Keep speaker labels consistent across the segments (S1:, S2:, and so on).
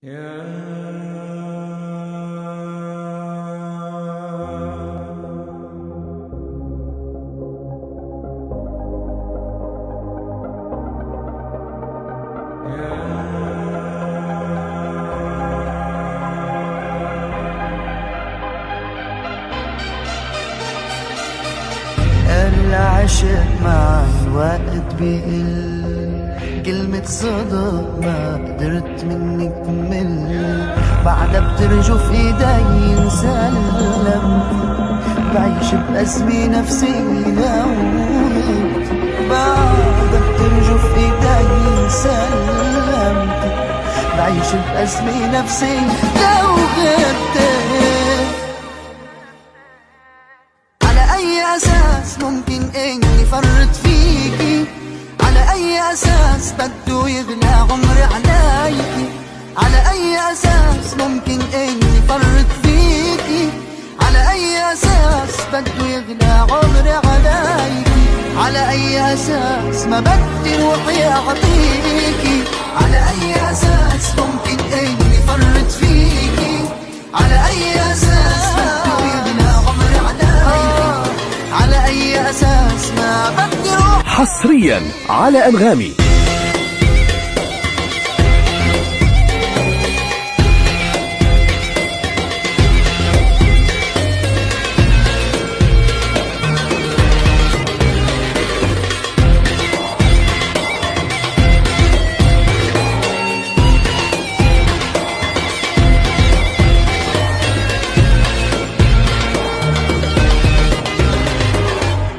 S1: العشق مع الوقت بيقل، كلمة صدق ما قدرت مني كمل، بعدها بترجف ايدي سلم، بعيش بأزمة نفسية وغبت، بعدها بترجف ايدي سلم، بعيش بأزمة نفسية وغبت. أساس ممكن إني فرط فيكي؟ على أي أساس بده يغلى عمري عليكي؟ على أي أساس ممكن إني فرط فيكي؟ على أي أساس بده يغلى عمري عليكي؟ على أي أساس ما بدي روحي أعطيكي؟ على أي أساس ممكن إني فرط فيكي؟ على أي أساس بده يغلى عمري عليكي؟ على أي أساس ما بدي روح.
S2: حصريا على أنغامي.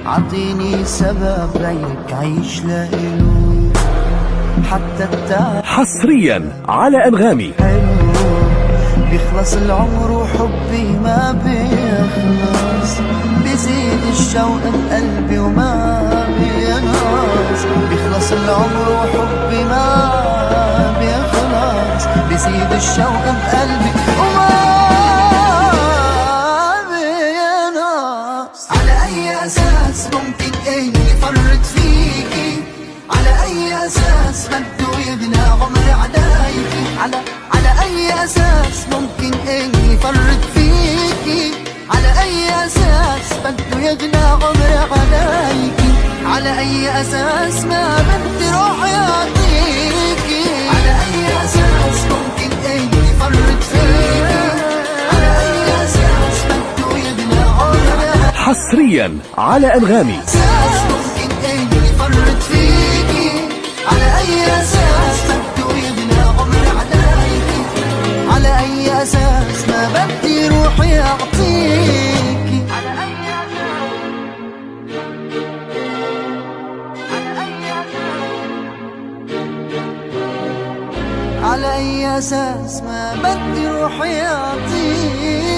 S1: عطيني سبب ليك عيش لإله حتى التعب.
S2: حصريا على أنغامي.
S1: حلو بيخلص العمر وحبي ما بيخلص، بيزيد الشوق بقلبي وما بينقص، بيخلص العمر وحبي ما بيخلص، بيزيد الشوق بقلبي وما أساس ممكن إني فرط فيكي؟ على أي أساس بده يغلى عمري عليكي؟ على أي أساس ممكن إني فرط فيكي؟ على أي أساس بده يغلى عمري عليكي؟ على أي أساس ما بدي روحي أعطيكي؟ على أي أساس ممكن إني فرط فيكي؟ على أي أساس بده يغلى عمري؟
S2: حصريا على أنغامي.
S1: ممكن إني فرط فيكي؟ على أي أساس بده يغلى عمري عليكي؟ على أي أساس ما بدي روحي أعطيكي؟ على أي أساس، على أي أساس ما بدي روحي أعطيكي؟